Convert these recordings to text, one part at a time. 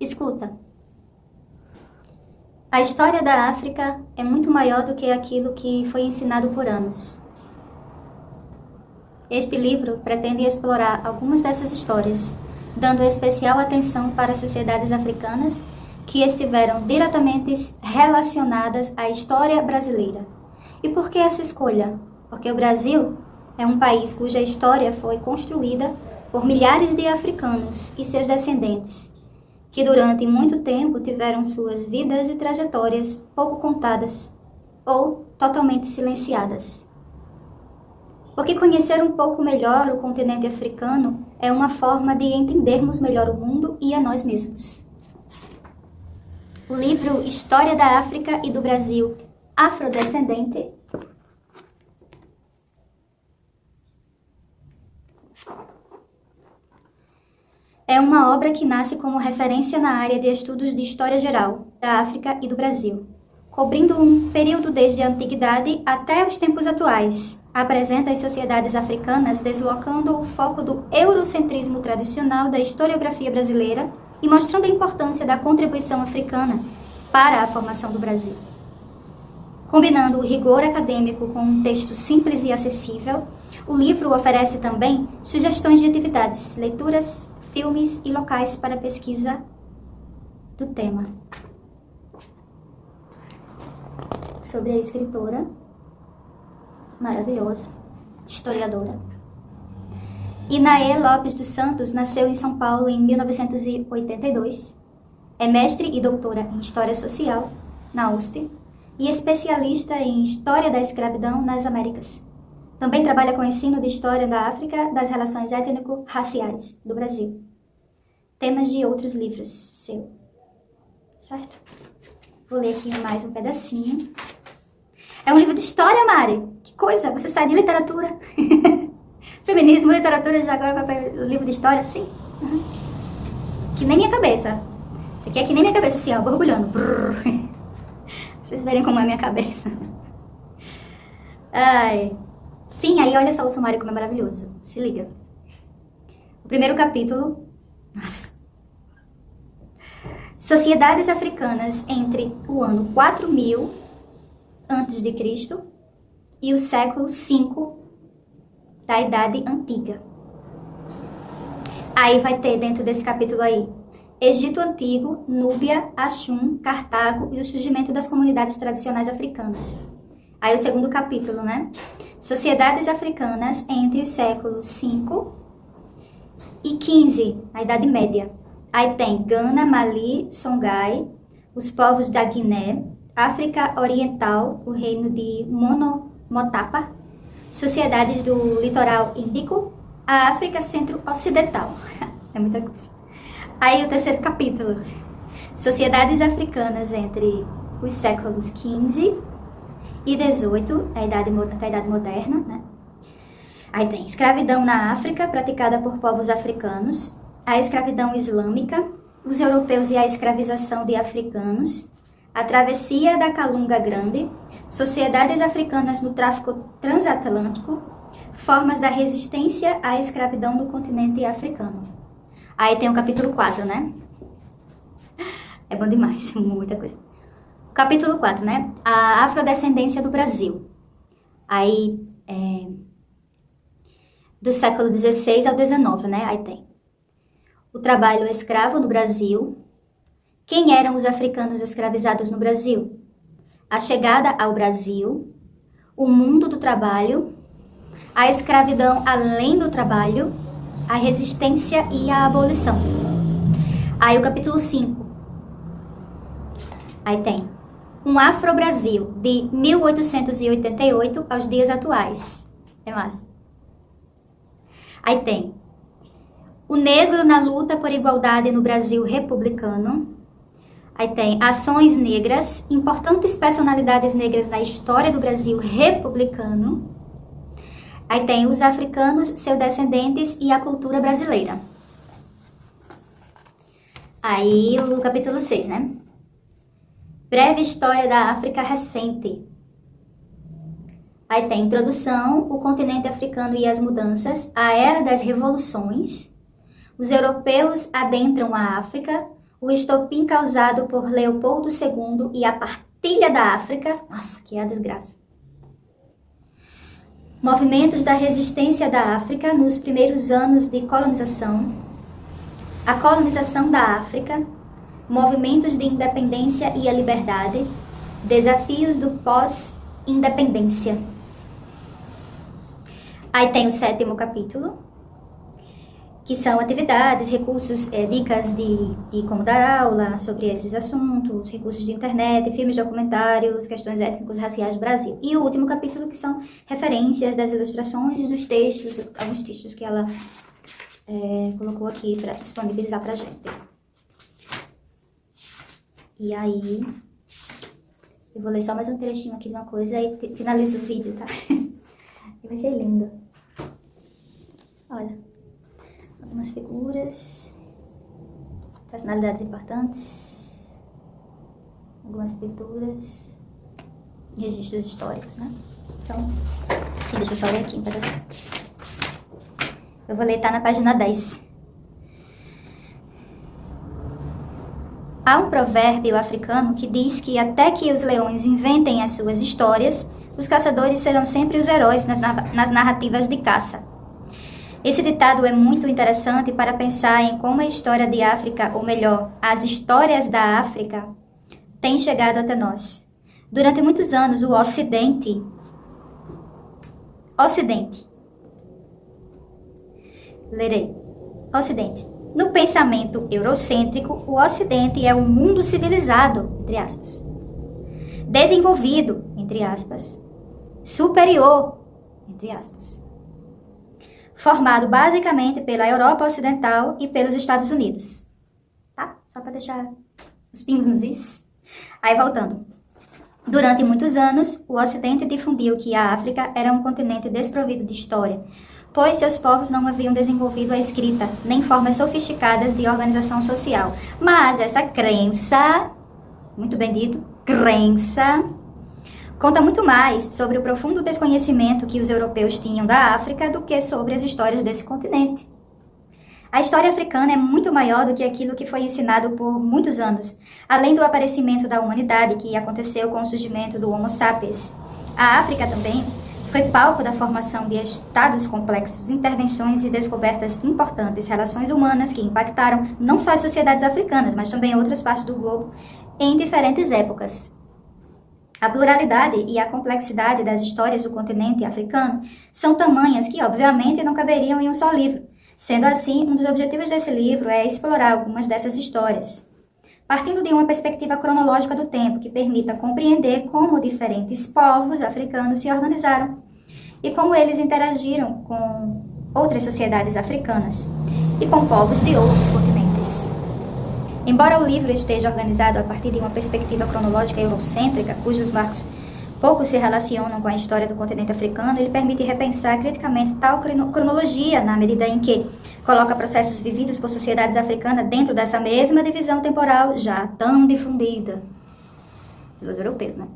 Escuta. A história da África é muito maior do que aquilo que foi ensinado por anos. Este livro pretende explorar algumas dessas histórias, dando especial atenção para as sociedades africanas que estiveram diretamente relacionadas à história brasileira. E por que essa escolha? Porque o Brasil é um país cuja história foi construída por milhares de africanos e seus descendentes, que durante muito tempo tiveram suas vidas e trajetórias pouco contadas ou totalmente silenciadas. Porque conhecer um pouco melhor o continente africano é uma forma de entendermos melhor o mundo e a nós mesmos. O livro História da África e do Brasil, Afrodescendente, é uma obra que nasce como referência na área de estudos de História Geral da África e do Brasil, cobrindo um período desde a Antiguidade até os tempos atuais. Apresenta as sociedades africanas deslocando o foco do eurocentrismo tradicional da historiografia brasileira e mostrando a importância da contribuição africana para a formação do Brasil. Combinando o rigor acadêmico com um texto simples e acessível, o livro oferece também sugestões de atividades, leituras, filmes e locais para pesquisa do tema. Sobre a escritora maravilhosa, historiadora. Inaê Lopes dos Santos nasceu em São Paulo em 1982. É mestre e doutora em História Social na USP e especialista em História da Escravidão nas Américas. Também trabalha com o ensino de História da África, das relações étnico-raciais do Brasil. Temas de outros livros seu. Certo? Vou ler aqui mais um pedacinho. É um livro de história, Mari. Que coisa, você sai de literatura. Feminismo, literatura, já agora vai para o livro de história? Sim. Uhum. Que nem minha cabeça. Você quer que nem minha cabeça, assim, ó, borbulhando. Brrr. Vocês verem como é a minha cabeça. Ai. Sim, aí olha só o sumário como é maravilhoso. Se liga. O primeiro capítulo. Nossa. Sociedades africanas entre o ano 4000 antes de Cristo e o século V da Idade Antiga. Aí vai ter dentro desse capítulo aí Egito Antigo, Núbia, Axum, Cartago e o surgimento das comunidades tradicionais africanas. Aí o segundo capítulo, né? Sociedades africanas entre os séculos V e XV, a Idade Média. Aí tem Gana, Mali, Songhai, os povos da Guiné, África Oriental, o reino de Monomotapa, sociedades do litoral índico, a África Centro-Ocidental. É muita coisa. Aí o terceiro capítulo, sociedades africanas entre os séculos XV e XVIII, a Idade Moderna, né? Aí tem escravidão na África, praticada por povos africanos, a escravidão islâmica, os europeus e a escravização de africanos, a travessia da Calunga Grande, sociedades africanas no tráfico transatlântico, formas da resistência à escravidão no continente africano. Aí tem o capítulo 4, né? É bom demais, muita coisa. Capítulo 4, né? A afrodescendência do Brasil. Aí, do século XVI ao XIX, né? Aí tem o trabalho escravo no Brasil. Quem eram os africanos escravizados no Brasil? A chegada ao Brasil, o mundo do trabalho, a escravidão além do trabalho, a resistência e a abolição. Aí o capítulo 5. Aí tem um Afro-Brasil de 1888 aos dias atuais. É massa. Aí tem o negro na luta por igualdade no Brasil republicano. Aí tem ações negras, importantes personalidades negras na história do Brasil republicano. Aí tem os africanos, seus descendentes e a cultura brasileira. Aí o capítulo 6, né? Breve história da África recente. Aí tem introdução, o continente africano e as mudanças, a era das revoluções. Os europeus adentram a África, o estopim causado por Leopoldo II e a partilha da África. Nossa, que é a desgraça. Movimentos da resistência da África nos primeiros anos de colonização. A colonização da África. Movimentos de independência e a liberdade. Desafios do pós-independência. Aí tem o 7º capítulo, que são atividades, recursos, dicas de como dar aula sobre esses assuntos, recursos de internet, filmes, documentários, questões étnicos raciais do Brasil. E o último capítulo, que são referências das ilustrações e dos textos, alguns textos que ela colocou aqui para disponibilizar para a gente. E aí, eu vou ler só mais um trechinho aqui de uma coisa e finalizo o vídeo, tá? Eu achei lindo. Olha, algumas figuras, personalidades importantes, algumas pinturas, registros históricos, né? Então, sim, deixa eu só ler aqui um pedacinho. Eu vou ler, tá na página 10. Há um provérbio africano que diz que até que os leões inventem as suas histórias, os caçadores serão sempre os heróis nas narrativas de caça. Esse ditado é muito interessante para pensar em como a história de África, ou melhor, as histórias da África, têm chegado até nós. Durante muitos anos, o Ocidente, lerei, Ocidente. No pensamento eurocêntrico, o Ocidente é um mundo civilizado, entre aspas, desenvolvido, entre aspas, superior, entre aspas, formado basicamente pela Europa Ocidental e pelos Estados Unidos. Tá? Só para deixar os pingos nos is. Aí, voltando. Durante muitos anos, o Ocidente difundiu que a África era um continente desprovido de história, pois seus povos não haviam desenvolvido a escrita, nem formas sofisticadas de organização social. Mas essa crença, muito bem dito, crença, conta muito mais sobre o profundo desconhecimento que os europeus tinham da África do que sobre as histórias desse continente. A história africana é muito maior do que aquilo que foi ensinado por muitos anos, além do aparecimento da humanidade que aconteceu com o surgimento do Homo sapiens. A África também foi palco da formação de estados complexos, intervenções e descobertas importantes, relações humanas que impactaram não só as sociedades africanas, mas também outras partes do globo em diferentes épocas. A pluralidade e a complexidade das histórias do continente africano são tamanhas que, obviamente, não caberiam em um só livro. Sendo assim, um dos objetivos desse livro é explorar algumas dessas histórias, partindo de uma perspectiva cronológica do tempo que permita compreender como diferentes povos africanos se organizaram e como eles interagiram com outras sociedades africanas e com povos de outros continentes. Embora o livro esteja organizado a partir de uma perspectiva cronológica eurocêntrica, cujos marcos pouco se relacionam com a história do continente africano, ele permite repensar criticamente tal cronologia na medida em que coloca processos vividos por sociedades africanas dentro dessa mesma divisão temporal já tão difundida pelos europeus, né?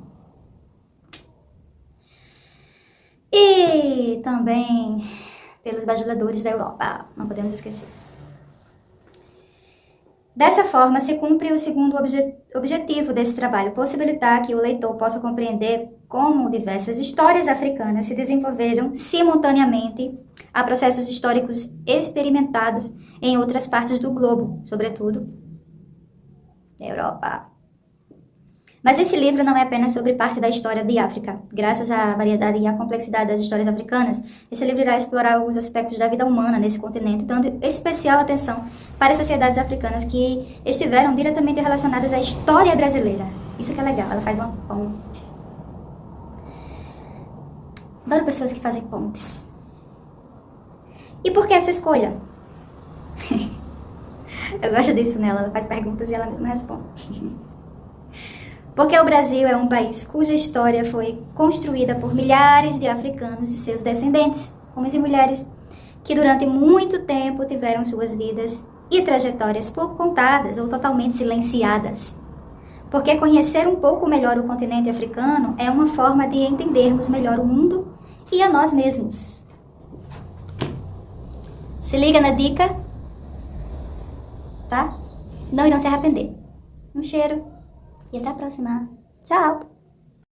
E também pelos bajuladores da Europa, não podemos esquecer. Dessa forma, se cumpre o segundo objetivo desse trabalho, possibilitar que o leitor possa compreender como diversas histórias africanas se desenvolveram simultaneamente a processos históricos experimentados em outras partes do globo, sobretudo na Europa. Mas esse livro não é apenas sobre parte da história de África. Graças à variedade e à complexidade das histórias africanas, esse livro irá explorar alguns aspectos da vida humana nesse continente, dando especial atenção para as sociedades africanas que estiveram diretamente relacionadas à história brasileira. Isso que é legal, ela faz uma ponte. Adoro pessoas que fazem pontes. E por que essa escolha? Eu gosto disso nela, ela faz perguntas e ela mesma responde. Porque o Brasil é um país cuja história foi construída por milhares de africanos e seus descendentes, homens e mulheres, que durante muito tempo tiveram suas vidas e trajetórias pouco contadas ou totalmente silenciadas. Porque conhecer um pouco melhor o continente africano é uma forma de entendermos melhor o mundo e a nós mesmos. Se liga na dica, tá? não irão se arrepender. Um cheiro e até a próxima. Tchau!